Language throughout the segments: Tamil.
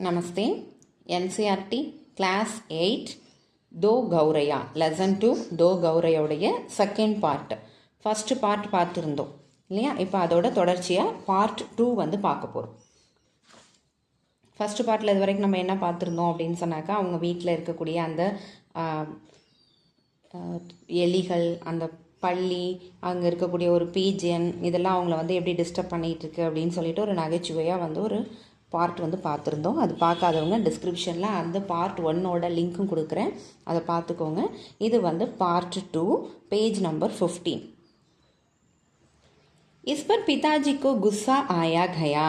नमस्ते एनसीईआरटी क्लास 8 दो गौरैया लेसन 2 दो गौरैयोடைய செகண்ட் பார்ட் ஃபர்ஸ்ட் பார்ட் பார்த்துருந்தோம் இல்லையா. இப்போ அதோட தொடர்ச்சியாக பார்ட் 2 வந்து பார்க்க போகிறோம். ஃபர்ஸ்ட் பார்ட்டில் இது வரைக்கும் நம்ம என்ன பார்த்துருந்தோம் அப்படின்னு சொன்னாக்கா, அவங்க வீட்டில் இருக்கக்கூடிய அந்த எலிகள், அந்த பள்ளி, அங்கே இருக்கக்கூடிய ஒரு பீஜன், இதெல்லாம் அவங்கள வந்து எப்படி டிஸ்டர்ப் பண்ணிகிட்ருக்கு அப்படின்னு சொல்லிட்டு ஒரு நகைச்சுவையாக வந்து ஒரு பார்ட் வந்து பார்த்துருந்தோம். அது பார்க்காதவங்க டிஸ்கிரிப்ஷனில் அந்த பார்ட் 1ஓட லிங்க்கும் கொடுக்குறேன், அதை பார்த்துக்கோங்க. இது வந்து பார்ட் 2 पेज नंबर 15. इस पर पिताजी को गुस्सा आया गया.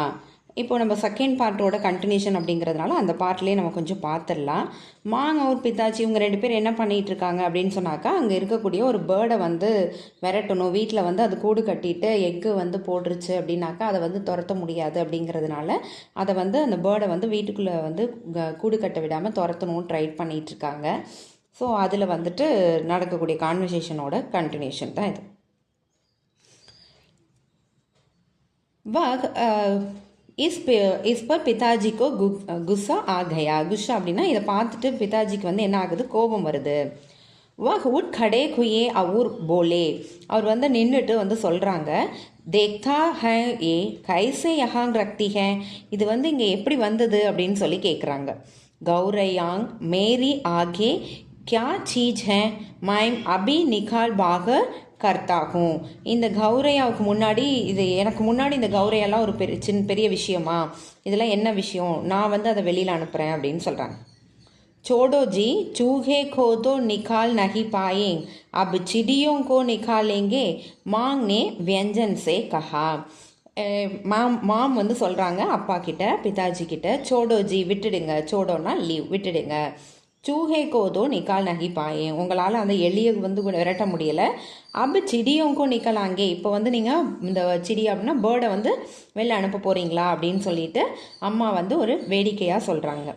இப்போ நம்ம செகண்ட் பார்ட்டோட கண்டினியூஷன் அப்படிங்கிறதுனால அந்த பார்ட்லேயே நம்ம கொஞ்சம் பார்த்துடலாம். மாங் அவர் பிதாச்சி இவங்க ரெண்டு பேர் என்ன பண்ணிகிட்டு இருக்காங்க அப்படின்னு சொன்னாக்கா, அங்கே இருக்கக்கூடிய ஒரு பேர்டை வந்து விரட்டணும். வீட்டில் வந்து அது கூடு கட்டிட்டு எக்கு வந்து போட்டுருச்சு அப்படின்னாக்கா அதை வந்து துரத்த முடியாது அப்படிங்கிறதுனால அதை வந்து அந்த பேர்டை வந்து வீட்டுக்குள்ளே வந்து கூடு கட்ட விடாமல் துரத்தணும்னு ட்ரை பண்ணிகிட்ருக்காங்க. ஸோ அதில் வந்துட்டு நடக்கக்கூடிய கான்வர்சேஷனோட கண்டினியூஷன் தான் இது. इस पर पिताजी को गुस्सा आ गया. गुस्सा அப்படின்னா இதை பார்த்துட்டு பிதாஜிக்கு வந்து என்ன ஆகுது, கோபம் வருது. वह उठ खड़े हुए और बोले. அவர் வந்து நின்றுட்டு வந்து சொல்கிறாங்க, देखता है ये कैसे यहाँ रखती है. இது வந்து இங்கே எப்படி வந்தது அப்படின்னு சொல்லி கேட்குறாங்க. गौरैयांग मेरी आगे क्या चीज़ है, मैं अभी निकाल बाहर கர்த்தாகும். இந்த கௌரையாவுக்கு முன்னாடி, இது எனக்கு முன்னாடி இந்த கௌரையெல்லாம் ஒரு பெரிய விஷயமா, இதெல்லாம் என்ன விஷயம், நான் வந்து அதை வெளியில் அனுப்புகிறேன் அப்படின்னு சொல்கிறாங்க. छोड़ो जी, चूहे को तो निकाल नहीं पाएंगे, अब चिड़ियों को निकालेंगे, मांग ने व्यंजन से कहा. மாம் வந்து சொல்கிறாங்க அப்பா கிட்ட, பிதாஜி கிட்ட, சோடோஜி விட்டுடுங்க, சோடோனா லீவ், விட்டுடுங்க. சூஹே கோதோ நிக்கால் நகி பாயே, உங்களால் அந்த எலியை வந்து விரட்ட முடியலை. அப்போ சிடியோங்கோ நிக்கலாங்கே, இப்போ வந்து நீங்கள் இந்த சிடி அப்படின்னா பேர்டை வந்து வெளில அனுப்ப போகிறீங்களா அப்படின்னு சொல்லிட்டு அம்மா வந்து ஒரு வேடிக்கையாக சொல்கிறாங்க.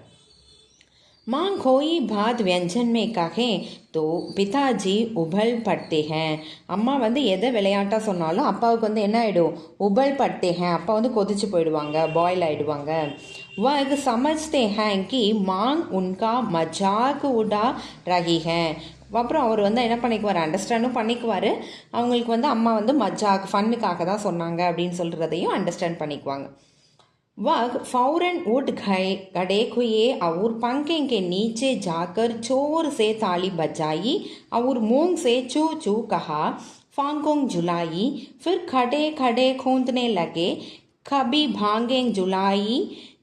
माँ कोई बात व्यंजन में कहे तो पिताजी उबल पड़ते हैं. அம்மா வந்து எதை விளையாட்டாக சொன்னாலும் அப்பாவுக்கு வந்து என்ன ஆகிடும், உபல் பட்டே हैं, அப்பா வந்து கொதிச்சு போயிடுவாங்க, பாயில் ஆகிடுவாங்க. वह समझते हैं कि माँ उनका मजाक उड़ा रही है. அப்புறம் அவர் வந்து என்ன பண்ணிக்குவார், அண்டர்ஸ்டாண்டும் பண்ணிக்குவார். அவங்களுக்கு வந்து அம்மா வந்து மஜாக், ஃபன்னுக்காக தான் சொன்னாங்க அப்படின்னு சொல்கிறதையும் அண்டர்ஸ்டாண்ட் பண்ணிக்குவாங்க. वह फौरन उठ खड़े हुए और पंखे के नीचे जाकर जोर से ताली बजाई और मुंह से चू चू कहा, फांकों झुलाई. फिर खड़े खड़े खूंदने लगे. कभी भांगें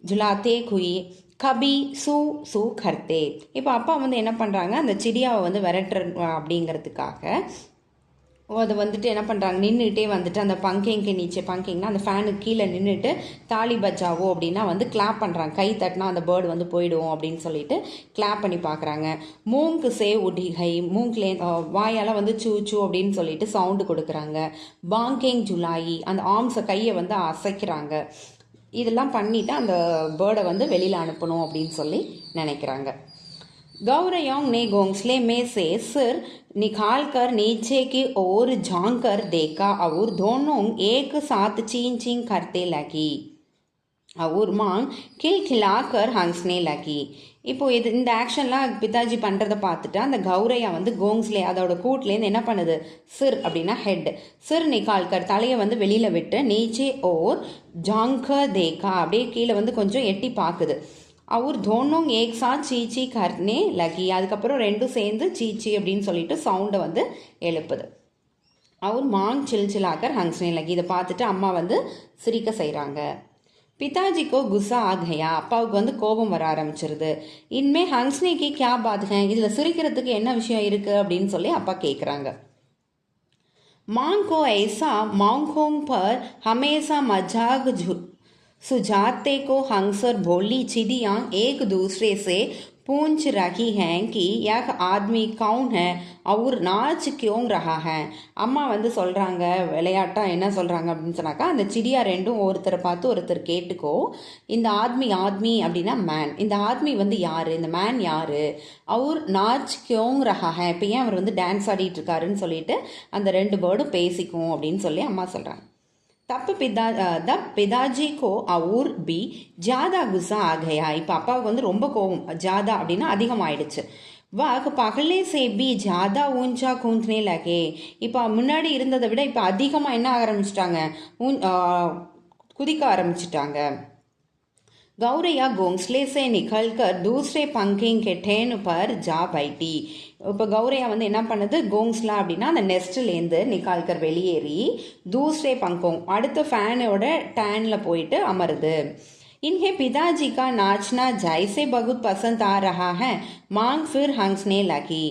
झुलाते हुए, கபி சூ சூ கர்த்தே. இப்போ அப்பா வந்து என்ன பண்ணுறாங்க, அந்த சிடியாவை வந்து விரட்டுற அப்படிங்கிறதுக்காக அதை வந்துட்டு என்ன பண்ணுறாங்க, நின்றுட்டே வந்துட்டு அந்த பங்கேங்க நீச்சே, பங்கேங்கன்னா அந்த ஃபேனுக்கு கீழே நின்றுட்டு தாலி பஜாவோ அப்படின்னா வந்து கிளாப் பண்ணுறாங்க. கை தட்டினா அந்த பேர்டு வந்து போயிடும் அப்படின்னு சொல்லிட்டு கிளாப் பண்ணி பார்க்குறாங்க. மூங்கு சே உடிகை, மூங்கிலே வாயால் வந்து சூ சூ அப்படின்னு சொல்லிட்டு சவுண்டு கொடுக்குறாங்க. பாங்கேங் ஜுலாயி, அந்த ஆர்ம்ஸை கையை வந்து அசைக்கிறாங்க. இதெல்லாம் பண்ணிவிட்டு அந்த பேர்டை வந்து வெளியில் அனுப்பணும் அப்படின்னு சொல்லி நினைக்கிறாங்க. गौरैयांग ने घोंसले में से सिर निकालकर नीचे की ओर झांक कर देखा और दोनों एक साथ चीं चीं करते लगी और मां खिलखिलाकर हंसने लगी. இப்போ இந்த ஆக்ஷன்லாம் பிதாஜி பண்ணுறதை பார்த்துட்டு அந்த கௌரையா வந்து கோங்ஸ்லே, அதோட கூட்லேருந்து என்ன பண்ணுது, சிர் அப்படின்னா ஹெட், சிர் நிகால்கர் தலையை வந்து வெளியில் விட்டு, நீச்சே ஓர் ஜாங்கர் தேக்கா அப்படியே கீழே வந்து கொஞ்சம் எட்டி பார்க்குது. அவர் தோனும் ஏக் சாத் சீச்சி கர்னே லகி, அதுக்கப்புறம் ரெண்டும் சேர்ந்து சீச்சி அப்படின்னு சொல்லிட்டு சவுண்டை வந்து எழுப்புது. அவர் மாங் சில்சிலாக்கர் ஹங்ஸ்னே லகி, இதை பார்த்துட்டு அம்மா வந்து சிரிக்க செய்கிறாங்க. பிதாஜிக்கோ குஸ்ஸா ஆ கயா, அப்பாவுக்கு வந்து கோபம் வர ஆரம்பிச்சிருது. இனிமே ஹங்ஸ்னேக்கு கியா பாத் ஹை, இதில் சிரிக்கிறதுக்கு என்ன விஷயம் இருக்குது அப்படின்னு சொல்லி அப்பா கேட்குறாங்க. மாங் கோ ஐசா மாங்கோங் பர் ஹமேசா மஜாக் सुजाते को हंस और भोली चिड़ियाँ एक दूसरे से पूछ रही हैं कि यह आदमी कौन है और नाच क्यों रहा है. அம்மா வந்து சொல்கிறாங்க, விளையாட்டாக என்ன சொல்கிறாங்க அப்படின்னு சொன்னாக்கா, அந்த சிடியா ரெண்டும் ஒருத்தரை பார்த்து ஒருத்தர் கேட்டுக்கோ, இந்த ஆத்மி அப்படின்னா மேன், இந்த ஆத்மி வந்து யார், இந்த மேன் யார், அவர் நாச் கியோங் ரஹா ஹே, இப்போ ஏன் அவர் வந்து டான்ஸ் ஆடிட்டு இருக்காருன்னு சொல்லிட்டு அந்த ரெண்டு பேர்டும் பேசிக்கும் அப்படின்னு சொல்லி அம்மா சொல்கிறாங்க. तब पिताजी को और भी ज्यादा गुस्सा आ गया. இப்போ அப்பாவுக்கு வந்து ரொம்ப கோவம், ஜாதா அப்படின்னா அதிகமாயிடுச்சு. वह पहले से भी ज्यादा ऊंचा कूदने लगे. இப்போ முன்னாடி இருந்ததை விட இப்போ அதிகமாக என்ன ஆரம்பிச்சிட்டாங்க, குதிக்க ஆரம்பிச்சிட்டாங்க. गौरैया घोंसले से निकलकर दूसरे पंखे के ठेन पर जा बैठी. இப்போ கௌரையா வந்து என்ன பண்ணுது, கோங்ஸ்லா அப்படின்னா அந்த நெஸ்ட்லேருந்து நிக்கால்கர் வெளியேறி தூஸ்ரே பங்கோங் அடுத்த ஃபேனோட டேனில் போயிட்டு அமருது. इन्हें पिताजी का नाचना जैसे बहुत पसंद आ रहा है मांग फिर हंसने लगी.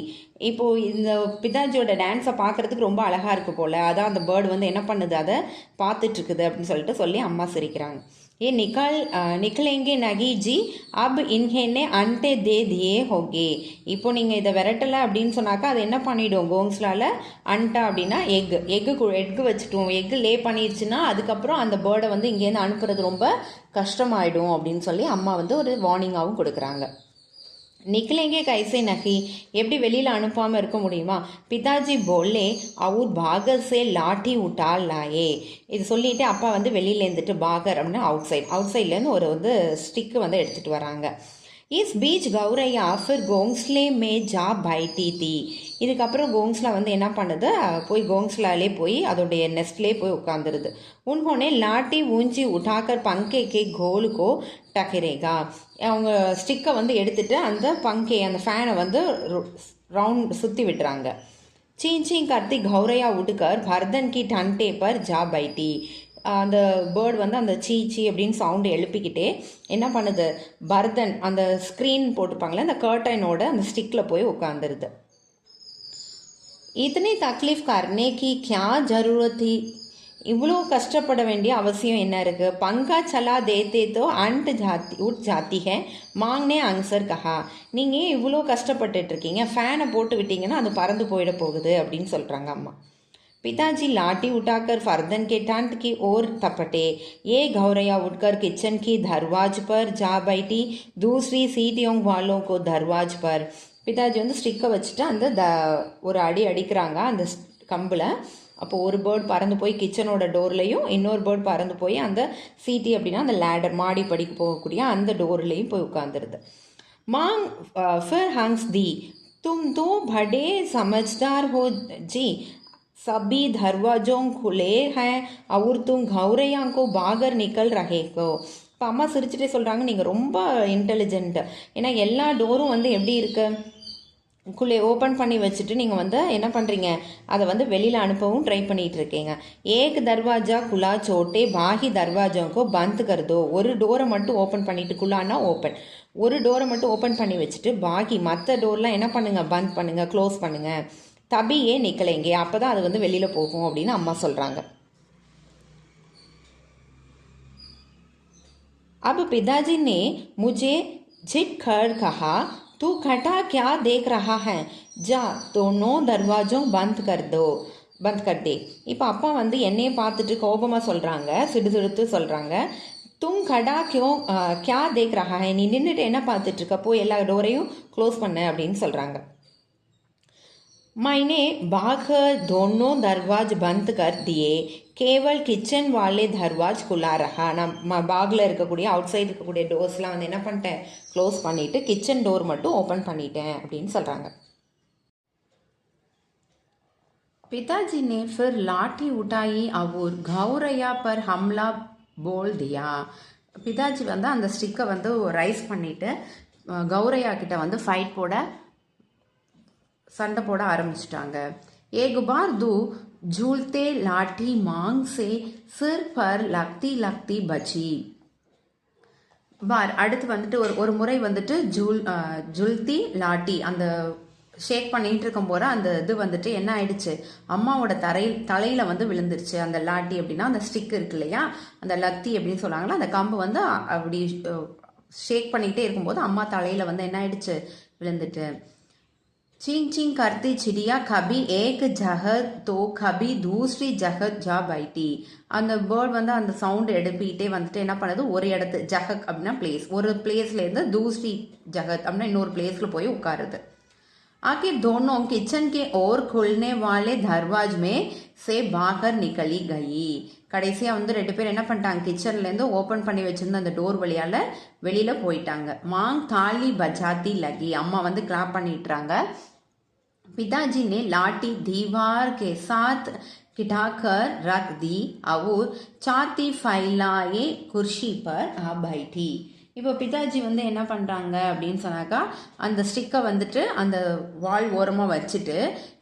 இப்போ இந்த பிதாஜியோட டான்ஸை பார்க்கறதுக்கு ரொம்ப அழகா இருக்கு போல, அதான் அந்த பேர்டு வந்து என்ன பண்ணுது, அதை பார்த்துட்டு இருக்குது அப்படின்னு சொல்லிட்டு சொல்லி அம்மா சிரிக்கிறாங்க. ये निकलेंगे नगी जी अब इन्हें अंटे दे दिए होगे. இப்போ நீங்கள் இதை விரட்டலை அப்படின்னு சொன்னாக்கா அது என்ன பண்ணிடும், கோங்ஸ்லால அண்டா அப்படின்னா எக்கு வச்சுட்டோம், எக்கு லே பண்ணிடுச்சுன்னா அதுக்கப்புறம் அந்த பேர்டை வந்து இங்கேருந்து அனுப்புறது ரொம்ப கஷ்டமாயிடும் அப்படின்னு சொல்லி அம்மா வந்து ஒரு வார்னிங்காகவும் கொடுக்குறாங்க. நிக்கலேங்கே கைசே நகி, எப்படி வெளியில் அனுப்பாமல் இருக்க முடியுமா. பிதாஜி போலே அவுர் பாகர் சே லாட்டி உட்டால் லாயே. இது சொல்லிட்டு அப்பா வந்து வெளியிலேருந்துட்டு பாகர் அப்படின்னா அவுட் சைட்லேருந்து ஒரு வந்து ஸ்டிக்கு வந்து எடுத்துகிட்டு வராங்க. இஸ் பீச் கௌரையா ஃபிர் கோங்ஸ்லே மே ஜா பைட்டி தி. இதுக்கப்புறம் கோங்ஸ்லா வந்து என்ன பண்ணுது, போய் கோங்ஸ்லாலே போய் அதோடைய நெஸ்ட்லே போய் உட்காந்துருது. உன்ஹோனே லாட்டி ஊஞ்சி உட்டாக்கர் பங்கே கே கோலுக்கோ டக்கரேகா. அவங்க ஸ்டிக்கை வந்து எடுத்துட்டு அந்த அந்த ஃபேனை வந்து ரவுண்ட் சுற்றி விட்டுறாங்க. சீன் கர்த்தி கௌரையா உடுக்கர் பர்தன் கி டன்டே பர் ஜா பைட்டி. அந்த பேர்டு வந்து அந்த சீ அப்படின்னு சவுண்டு எழுப்பிக்கிட்டே என்ன பண்ணுது, பர்தன் அந்த ஸ்க்ரீன் போட்டுப்பாங்களே அந்த கர்டனோட அந்த ஸ்டிக்கில் போய் உட்காந்துருது. इतनी तकलीफ करने की क्या जरूरत थी. இவ்வளோ கஷ்டப்பட வேண்டிய அவசியம் என்ன இருக்குது. பங்கா சலா தேத்தே தோ அண்ட் ஜாத்தி ஹே மாங்னே அங்சர் கஹா. நீங்கள் ஏன் இவ்வளோ கஷ்டப்பட்டுட்டு இருக்கீங்க, ஃபேனை போட்டு விட்டீங்கன்னா அது பறந்து போயிட போகுது அப்படின்னு சொல்கிறாங்க அம்மா. पिताजी लाठी उठाकर फर्दन के टंट की ओर तपटे. ये गौरैया उठकर किचन की दरवाज पर जा बैठी. दूसरी सीटियों वालों को दरवाज पर. பிதாஜி வந்து ஸ்டிக்கை வச்சுட்டு அந்த ஒரு அடிக்கிறாங்க அந்த கம்பில். அப்போது ஒரு பேர்ட் பறந்து போய் கிச்சனோட டோர்லையும், இன்னொரு பேர்ட் பறந்து போய் அந்த சீட்டி அப்படின்னா அந்த லேடர் மாடி படிக்கு போகக்கூடிய அந்த டோர்லேயும் போய் உட்காந்துருது. மாங் ஃபிர் ஹங்ஸ் தி तुम तो बड़े समझदार हो जी, सभी दरवाजों खुले हैं और तुम गौरैया को बाहर निकल रहे हो. இப்போ அம்மா சிரிச்சுட்டே சொல்கிறாங்க, நீங்கள் ரொம்ப இன்டெலிஜென்ட், ஏன்னா எல்லா டோரும் வந்து எப்படி இருக்கு, குள்ளே ஓப்பன் பண்ணி வச்சுட்டு நீங்கள் வந்து என்ன பண்ணுறீங்க, அதை வந்து வெளியில் அனுப்பவும் ட்ரை பண்ணிகிட்டு இருக்கீங்க. ஏக் தர்வாஜா குலா சோட்டே பாகி தர்வாஜாக்கோ பந்த் கருதோ. ஒரு டோரை மட்டும் ஓப்பன் பண்ணிட்டு, குலான்னா ஓப்பன், ஒரு டோரை மட்டும் ஓப்பன் பண்ணி வச்சுட்டு பாகி மற்ற டோர்லாம் என்ன பண்ணுங்கள், பந்த் பண்ணுங்கள், க்ளோஸ் பண்ணுங்கள். தபியே நிக்கலைங்க, அப்போ தான் அது வந்து வெளியில் போகும் அப்படின்னு அம்மா சொல்கிறாங்க. अब पिताजी ने मुझे झिक कर कहा, तू खटा क्या देख रहा है, जा दोनों दरवाजों बंद कर दे. இப்போ அப்பா வந்து என்னையே பார்த்துட்டு கோபமாக சொல்கிறாங்க, சிடுசிடுத்து சொல்கிறாங்க. தும் கடா கியா தேக் ரஹா ஹை, நீ நின்றுட்டு என்ன பார்த்துட்டு இருக்க, போய் எல்லா டோரையும் க்ளோஸ் பண்ண அப்படின்னு சொல்கிறாங்க. मैंने बाहर दोनों दरवाज बंद कर दिए, केवल किचन वाले दरवाज खुला रहा. நான் பாகில் இருக்கக்கூடிய அவுட் சைடு இருக்கக்கூடிய டோர்ஸ்லாம் வந்து என்ன பண்ணிட்டேன், க்ளோஸ் பண்ணிவிட்டு கிச்சன் டோர் மட்டும் ஓப்பன் பண்ணிட்டேன் அப்படின்னு சொல்கிறாங்க. पिताजी ने फिर लाठी उठाई और गौरैया पर हमला बोल दिया. பிதாஜி வந்து அந்த ஸ்டிக்கை வந்து ரைஸ் பண்ணிவிட்டு கௌரையா கிட்ட வந்து ஃபைட் போட, சண்டை போட ஆரம்பிச்சிட்டாங்க. एक बार दो झूलते लाठी मांग से सिर पर लगती लगती बची. பார் அடுத்து வந்துட்டு ஒரு முறை வந்துட்டு ஜுல்தி லாட்டி அந்த ஷேக் பண்ணிட்டு இருக்கும் போற அந்த இது வந்துட்டு என்ன ஆயிடுச்சு, அம்மாவோட தலையில வந்து விழுந்துருச்சு. அந்த லாட்டி அப்படின்னா அந்த ஸ்டிக் இருக்கு இல்லையா, அந்த லத்தி அப்படின்னு சொன்னாங்களா, அந்த கம்பு வந்து அப்படி ஷேக் பண்ணிக்கிட்டே இருக்கும்போது அம்மா தலையில வந்து என்ன ஆயிடுச்சு, விழுந்துட்டு. चीं चीं करती चिड़िया कभी एक जगह तो कभी दूसरी जगह जा बैठी. அந்த பேர்ட் வந்து அந்த சவுண்ட் எடுப்பிக்கிட்டே வந்துட்டு என்ன பண்ணுது, ஒரு இடத்து ஜஹக் அப்படின்னா பிளேஸ், ஒரு பிளேஸ்லேருந்து தூஸ்ரி ஜகத் அப்படின்னா இன்னொரு பிளேஸில் போய் உட்காருது. आके दोनों किचन के ओर खुलने वाले दरवाज में से बाहर निकली गई. கடைசியாக வந்து 2 பேர் என்ன பண்ணிட்டாங்க, கிச்சன்லேருந்து ஓப்பன் பண்ணி வச்சுருந்த அந்த டோர் வழியால் வெளியில் போயிட்டாங்க. மாங் தாலி பஜாத்தி லகி, அம்மா வந்து கிளாப் பண்ணிட்டுறாங்க. पिताजी ने लाठी दीवार के साथ किटाकर रख दी और छाती फैलाए कुर्सी पर आ बैठी. இப்போ பிதாஜி வந்து என்ன பண்ணுறாங்க அப்படின்னு சொன்னாக்கா, அந்த ஸ்டிக்கை வந்துட்டு அந்த வால் ஓரமாக வச்சுட்டு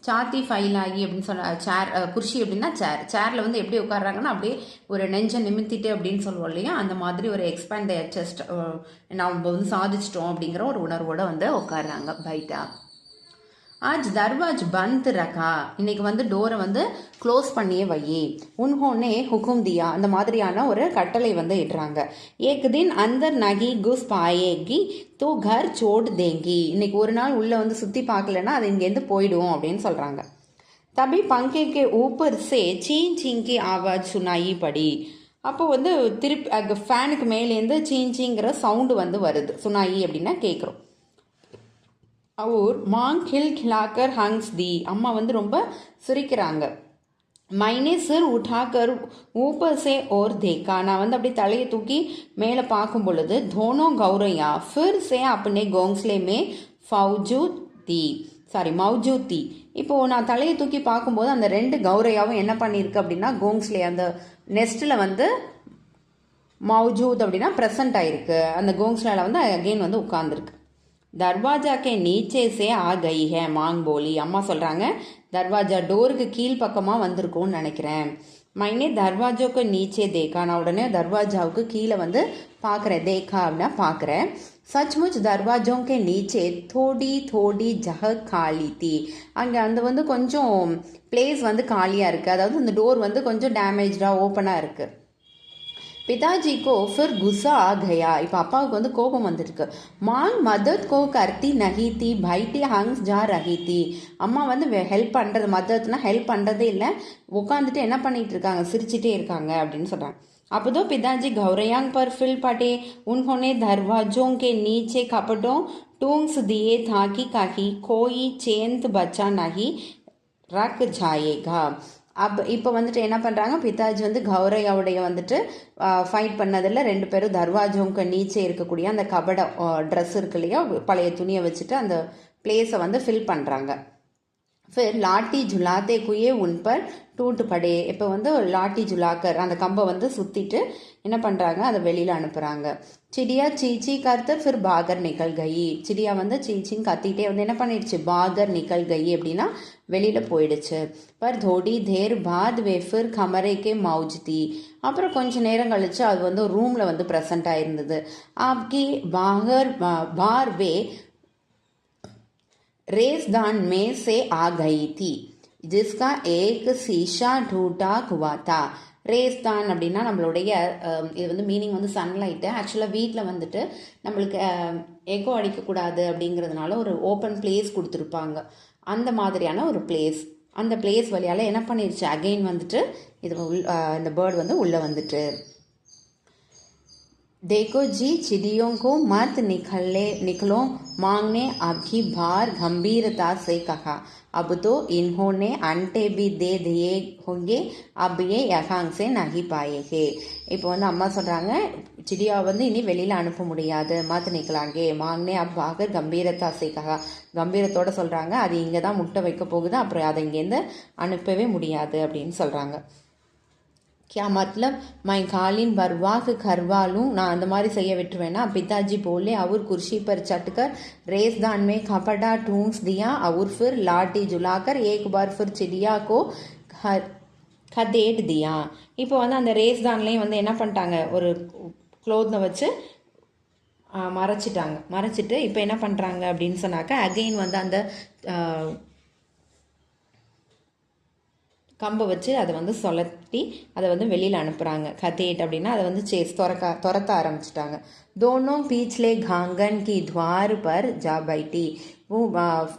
சாத்தி ஃபைல் ஆகி அப்படின்னு சொன்ன சேர், குர்ஷி அப்படின்னா சேரில் வந்து எப்படி உட்காடுறாங்கன்னா அப்படியே ஒரு நெஞ்சை நிமித்திட்டு அப்படின்னு சொல்லுவோம் இல்லையா, அந்த மாதிரி ஒரு எக்ஸ்பேண்ட் செஸ்ட் நம்ம வந்து சாதிச்சிட்டோம் அப்படிங்கிற ஒரு உணர்வோடு வந்து உட்காடுறாங்க பைட்டா. ஆஜ் தர்வாஜ் பந்த் ரகா, இன்னைக்கு வந்து டோரை வந்து க்ளோஸ் பண்ணியே வையி. உன்ஹோனே ஹுக்கும் தியா, அந்த மாதிரியான ஒரு கட்டளை வந்து இடுறாங்க. ஏக் தின் அந்தர் நகி குஸ் பாயேகி தோ கர் சோட் தேங்கி, இன்னைக்கு ஒரு நாள் உள்ளே வந்து சுற்றி பார்க்கலன்னா அது இங்கேருந்து போயிடும் அப்படின்னு சொல்கிறாங்க. தபி பங்கேக்கே ஊப்பர் சே சீன் சீங்கி ஆவாஜ் சுனாயி படி, அப்போ வந்து திருப்பி ஃபேனுக்கு மேலேருந்து சீங்கிற சவுண்டு வந்து வருது. சுனாயி அப்படின்னா கேட்குறோம். அவர் மாங் கில் கிலாக்கர் ஹங்ஸ் தி, அம்மா வந்து ரொம்ப சிரிக்கிறாங்க. மைனே சிர் உठाकर ऊपर से और देखा, நான் வந்து அப்படியே தலையை தூக்கி மேலே பார்க்கும் பொழுது தோனோ கௌரையா ஃபிர் சே अपने घोंसले में மௌஜூத் தி. இப்போது நான் தலையை தூக்கி பார்க்கும்போது அந்த 2 கௌரையாவும் என்ன பண்ணியிருக்கு அப்படின்னா, கோங்ஸ்லே அந்த நெஸ்ட்டில் வந்து மௌஜூத் அப்படின்னா ப்ரெசண்ட் ஆகிருக்கு. அந்த கோங்ஸ்லேல வந்து அகெயின் வந்து உட்கார்ந்துருக்கு. தர்வாஜா கே நீச்சே சே ஆ கை ஹே மாங் போலி, அம்மா சொல்கிறாங்க தர்வாஜா டோருக்கு கீழ் பக்கமாக வந்திருக்கும்னு நினைக்கிறேன். மைனே தர்வாஜோக்கு நீச்சே தேக்கா, நான் உடனே தர்வாஜாவுக்கு கீழே வந்து பார்க்குறேன். தேக்கா அப்படின்னா பார்க்குறேன். சச்முச் தர்வாஜோ கே நீச்சே தோடி தோடி ஜஹ காலி தி, அங்கே அந்த வந்து கொஞ்சம் பிளேஸ் வந்து காலியாக இருக்குது, அதாவது அந்த டோர் வந்து கொஞ்சம் டேமேஜாக ஓப்பனாக இருக்குது. பிதாஜிக்கோ ஃபிர் குஸ்ஸா ஆ கயா, இப்போ அப்பாவுக்கு வந்து கோபம் வந்துருக்கு. மாங் மதத் கோ கர்த்தி நகி தி பைட்டி ஹங்ஸ் ஜா ரஹி தி, அம்மா வந்து ஹெல்ப் பண்ணுறது, மதத்னா ஹெல்ப் பண்ணுறதே இல்லை, உட்காந்துட்டு என்ன பண்ணிகிட்டு இருக்காங்க, சிரிச்சிட்டே இருக்காங்க அப்படின்னு சொல்கிறாங்க. अब तो पिताजी घौरयांग पर फिल पटे, उन्होंने दरवाजों के नीचे कपटों टूंग्स दिए ताकि कहीं कोई चेंत बचा नहीं रख जाएगा. இப்போ வந்துட்டு என்ன பண்ணுறாங்க, பிதாஜி வந்து கௌரையாவுடைய வந்துட்டு ஃபைட் பண்ணதில் 2 பேரும் தர்வாஜோங்க நீச்சே இருக்கக்கூடிய அந்த கபட ட்ரெஸ் இருக்கு இல்லையா, பழைய துணியை வச்சுட்டு அந்த பிளேஸை வந்து ஃபில் பண்ணுறாங்க. ஃபிர் லாட்டி ஜுலாத்தே குயே உன்பர் டூட்டு படே, இப்போ வந்து லாட்டி ஜுலாக்கர் அந்த கம்பை வந்து சுற்றிட்டு என்ன பண்ணுறாங்க, அதை வெளியில் அனுப்புகிறாங்க. சிடியா சீச்சி கர்த்தர் ஃபிர் பாகர் நிக்கல் கை, சிடியா வந்து சீச்சின்னு கத்திட்டே வந்து என்ன பண்ணிடுச்சு, பாகர் நிக்கல் கை அப்படின்னா வெளியில் போயிடுச்சு. பர் தோடி தேர் பாத் வே ஃபிர் கமரேக்கே மௌஜ்தி, அப்புறம் கொஞ்சம் நேரம் கழிச்சு அது வந்து ரூமில் வந்து ப்ரெசண்ட் ஆயிருந்தது. ஆப்கி பாகர் பார் வே रेसदान में से आ गई थी जिसका एक शीशा टूटा हुआ था. ரேஸ்தான் அப்படின்னா நம்மளுடைய இது வந்து மீனிங் வந்து சன்லைட்டு. ஆக்சுவலாக வீட்டில் வந்துட்டு நம்மளுக்கு எக்கோ அடிக்கக்கூடாது அப்படிங்கிறதுனால ஒரு ஓப்பன் பிளேஸ் கொடுத்துருப்பாங்க, அந்த மாதிரியான ஒரு பிளேஸ். அந்த பிளேஸ் வழியால் என்ன பண்ணிருச்சு, அகெயின் வந்துட்டு இது இந்த பேர்டு வந்து உள்ளே வந்துட்டு. देखो जी चिड़ियों को मत निकलो, मांग ने अभी बार गंभीरता से कहा. अब तो इन्होंने अंडे भी दे दिए होंगे, अब ये यहाँ से नहीं पाएंगे. இப்போ வந்து அம்மா சொல்கிறாங்க, சிடியா வந்து இனி வெளியில் அனுப்ப முடியாது, மத் நிக்கலாங்கே. மாங்கனே அப்பாக கம்பீரத்தா சேக்கா, கம்பீரத்தோடு சொல்கிறாங்க அது இங்கே தான் முட்டை வைக்க போகுது, அப்புறம் அதை இங்கேருந்து அனுப்பவே முடியாது அப்படின்னு சொல்கிறாங்க. क्या मतलब मैं कालीन बर्बाद करवा लूँ, நான் அந்த மாதிரி செய்ய விட்டுருவேன்னா. पिताजी बोले और कुर्सी पर चढ़कर रेसदान में कपड़ा टूंस दिया और फिर लाठी जुलाकर एक बार फिर चिड़िया को खदेड़ दिया. இப்போ வந்து அந்த ரேஸ்தான்லேயும் வந்து என்ன பண்ணிட்டாங்க, ஒரு க்ளோத்தை வச்சு மறைச்சிட்டு இப்போ என்ன பண்ணுறாங்க அப்படின்னு சொன்னாக்கா, அகெயின் வந்து அந்த கம்பை வச்சு அதை வந்து சொலட்டி அதை வந்து வெளியில் அனுப்புகிறாங்க. கதேட் அப்படின்னா அதை வந்து துரத்த ஆரம்பிச்சிட்டாங்க. தோனோ பீச்லே காங்கன் கி துவார் பர் ஜா பைட்டி,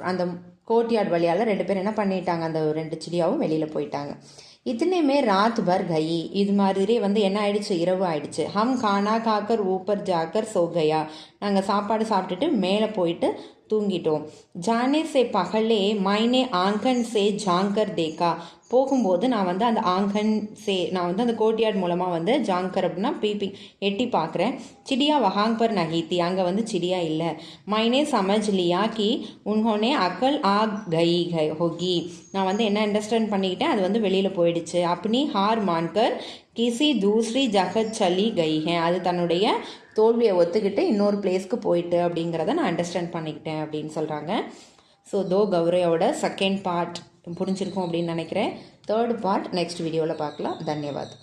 அந்த கோர்ட்யார்ட் வழியால் 2 பேர் என்ன பண்ணிட்டாங்க, அந்த 2 சிடியாவும் வெளியில் போயிட்டாங்க. இத்தனையுமே ராத் பர் கை, இது மாதிரியே வந்து என்ன ஆயிடுச்சு, இரவு ஆயிடுச்சு. ஹம் கானா காக்கர் ஊப்பர் ஜாக்கர் சோகையா, நாங்கள் சாப்பாடு சாப்பிட்டுட்டு மேலே போயிட்டு தூங்கிட்டோம். ஜானே சே பகலே மைனே ஆங்கன் சே ஜாங்கர் தேக்கா. போகும்போது நான் வந்து அந்த ஆங்கன் சே நான் வந்து அந்த கோர்ட்யார்ட் மூலமாக வந்து ஜாங்கர் அப்படின்னா பீப்பிங் எட்டி பார்க்குறேன். சிடியா வஹாங் பர் நஹி தி. அங்கே வந்து சிடியா இல்லை. மைனே சமஜ் லியா கி உன்ஹோனே அக்கல் ஆ கை ஹோகி. நான் வந்து என்ன அண்டர்ஸ்டாண்ட் பண்ணிக்கிட்டேன், அது வந்து வெளியில் போயிடுச்சு. அப்படி ஹார் மான்கர் கிசி தூஸ்ரி ஜகத் சலி கை ஹேன். அது தன்னுடைய தோல்வியை ஒத்துக்கிட்டு இன்னொரு பிளேஸ்க்கு போயிட்டு அப்படிங்கிறத நான் அண்டர்ஸ்டாண்ட் பண்ணிக்கிட்டேன் அப்படின்னு சொல்கிறாங்க. ஸோ தோ கௌரையோட செகண்ட் பார்ட் புரிஞ்சிருக்கும் அப்படின்னு நினைக்கிறேன். தேர்ட் பார்ட் நெக்ஸ்ட் வீடியோவில் பார்க்கலாம். தன்யவாத்.